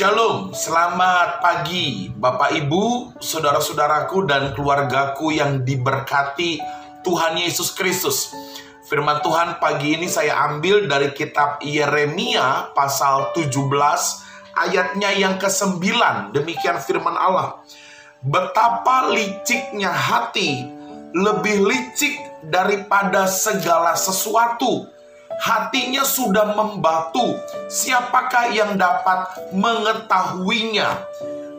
Shalom, selamat pagi Bapak Ibu, saudara-saudaraku dan keluargaku yang diberkati Tuhan Yesus Kristus. Firman Tuhan pagi ini saya ambil dari kitab Yeremia pasal 17 ayatnya yang ke-9. Demikian firman Allah. Betapa liciknya hati, lebih licik daripada segala sesuatu. Hatinya sudah membatu, siapakah yang dapat mengetahuinya?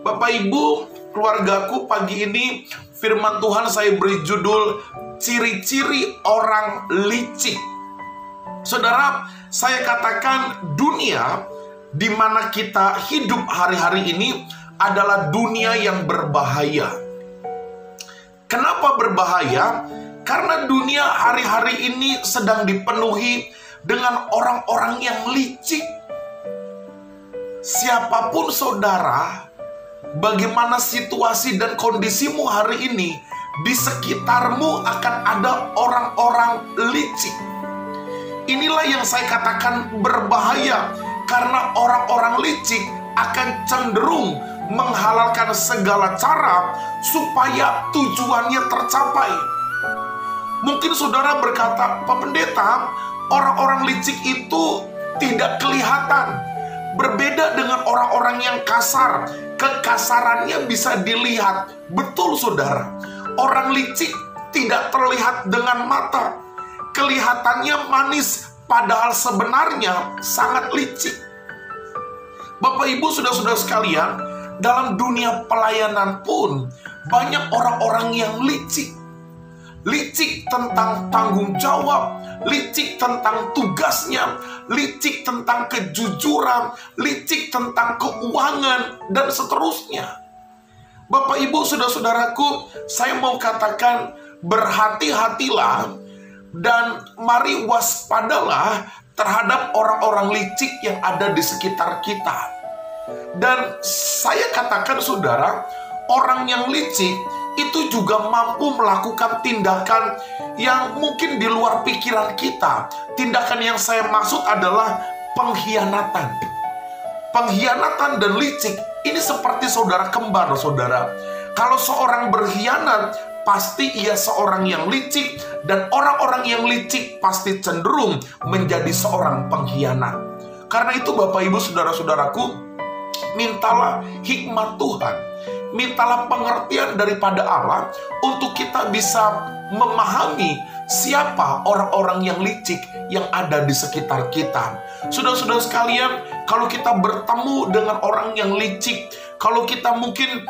Bapak Ibu, keluargaku, pagi ini firman Tuhan saya beri judul ciri-ciri orang licik. Saudara, saya katakan dunia di mana kita hidup hari-hari ini adalah dunia yang berbahaya. Kenapa berbahaya? Karena dunia hari-hari ini sedang dipenuhi dengan orang-orang yang licik. Siapapun saudara, bagaimana situasi dan kondisimu hari ini, di sekitarmu akan ada orang-orang licik. Inilah yang saya katakan berbahaya, karena orang-orang licik akan cenderung menghalalkan segala cara supaya tujuannya tercapai. Mungkin saudara berkata, Pak Pendeta, orang-orang licik itu tidak kelihatan. Berbeda dengan orang-orang yang kasar. Kekasarannya bisa dilihat. Betul saudara. Orang licik tidak terlihat dengan mata. Kelihatannya manis, padahal sebenarnya sangat licik. Bapak Ibu, saudara-saudara sekalian, dalam dunia pelayanan pun banyak orang-orang yang licik. Licik tentang tanggung jawab, licik tentang tugasnya, licik tentang kejujuran, licik tentang keuangan, dan seterusnya. Bapak Ibu, saudara-saudaraku, saya mau katakan berhati-hatilah dan mari waspadalah terhadap orang-orang licik yang ada di sekitar kita. Dan saya katakan saudara, orang yang licik itu juga mampu melakukan tindakan yang mungkin di luar pikiran kita. Tindakan yang saya maksud adalah pengkhianatan. Pengkhianatan dan licik ini seperti saudara kembar, saudara. Kalau seorang berkhianat, pasti ia seorang yang licik, dan orang-orang yang licik pasti cenderung menjadi seorang pengkhianat. Karena itu Bapak Ibu saudara-saudaraku, mintalah hikmat Tuhan. Mintalah pengertian daripada Allah untuk kita bisa memahami siapa orang-orang yang licik yang ada di sekitar kita. Saudara-saudara sekalian, kalau kita bertemu dengan orang yang licik, kalau kita mungkin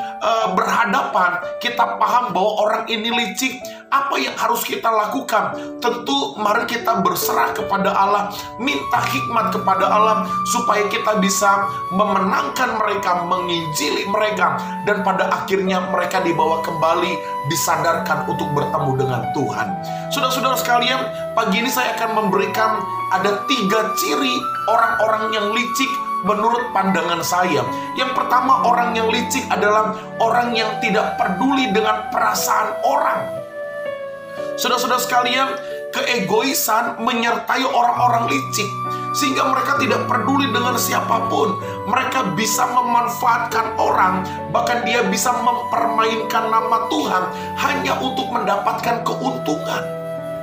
berhadapan, kita paham bahwa orang ini licik, apa yang harus kita lakukan? Tentu mari kita berserah kepada Allah, minta hikmat kepada Allah, supaya kita bisa memenangkan mereka, menginjili mereka, dan pada akhirnya mereka dibawa kembali, disadarkan untuk bertemu dengan Tuhan. Saudara-saudara sekalian, pagi ini saya akan memberikan ada 3 ciri orang-orang yang licik menurut pandangan saya. Yang pertama, orang yang licik adalah orang yang tidak peduli dengan perasaan orang. Saudara-saudara sekalian, keegoisan menyertai orang-orang licik, sehingga mereka tidak peduli dengan siapapun. Mereka bisa memanfaatkan orang, bahkan dia bisa mempermainkan nama Tuhan hanya untuk mendapatkan keuntungan.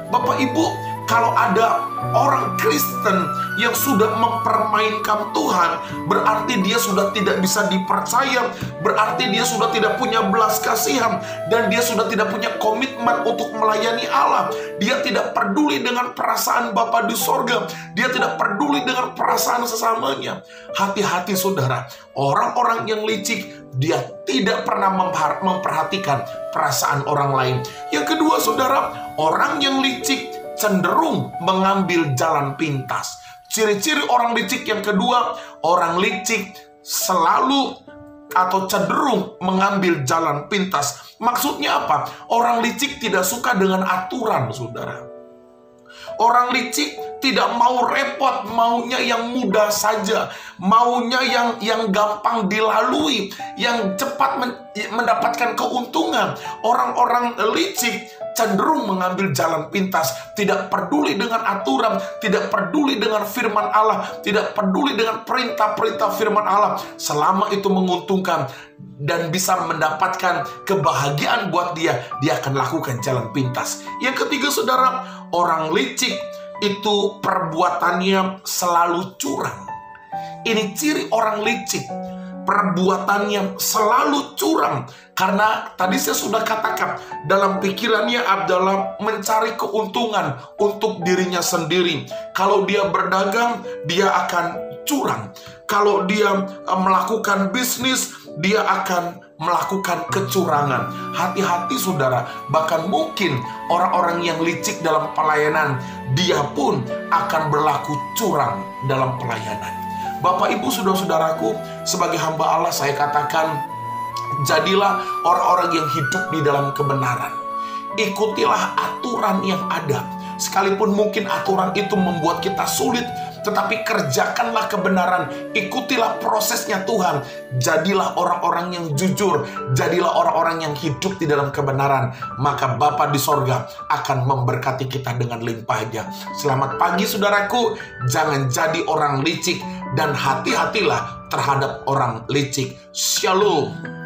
Bapak Ibu, kalau ada orang Kristen yang sudah mempermainkan Tuhan, berarti dia sudah tidak bisa dipercaya, berarti dia sudah tidak punya belas kasihan, dan dia sudah tidak punya komitmen untuk melayani Allah. Dia tidak peduli dengan perasaan Bapa di sorga, dia tidak peduli dengan perasaan sesamanya. Hati-hati saudara, orang-orang yang licik, dia tidak pernah memperhatikan perasaan orang lain. Yang kedua saudara, orang yang licik cenderung mengambil jalan pintas. Ciri-ciri orang licik yang kedua, orang licik selalu atau cenderung mengambil jalan pintas. Maksudnya apa? Orang licik tidak suka dengan aturan, saudara. Orang licik tidak mau repot, maunya yang mudah saja, maunya yang gampang dilalui, yang cepat mendapatkan keuntungan. Orang-orang licik cenderung mengambil jalan pintas, tidak peduli dengan aturan, tidak peduli dengan firman Allah, tidak peduli dengan perintah-perintah firman Allah. Selama itu menguntungkan dan bisa mendapatkan kebahagiaan buat dia, dia akan lakukan jalan pintas. Yang ketiga, saudara, orang licik itu perbuatannya selalu curang. Ini ciri orang licik, perbuatannya selalu curang. Karena tadi saya sudah katakan, dalam pikirannya adalah mencari keuntungan untuk dirinya sendiri. Kalau dia berdagang, dia akan curang. Kalau dia melakukan bisnis, dia akan melakukan kecurangan. Hati-hati saudara, bahkan mungkin orang-orang yang licik dalam pelayanan, dia pun akan berlaku curang dalam pelayanan. Bapak, Ibu, saudara-saudaraku, sebagai hamba Allah saya katakan, jadilah orang-orang yang hidup di dalam kebenaran. Ikutilah aturan yang ada. Sekalipun mungkin aturan itu membuat kita sulit, tetapi kerjakanlah kebenaran. Ikutilah prosesnya Tuhan. Jadilah orang-orang yang jujur. Jadilah orang-orang yang hidup di dalam kebenaran. Maka Bapa di sorga akan memberkati kita dengan limpahnya. Selamat pagi saudaraku. Jangan jadi orang licik. Dan hati-hatilah terhadap orang licik. Shalom.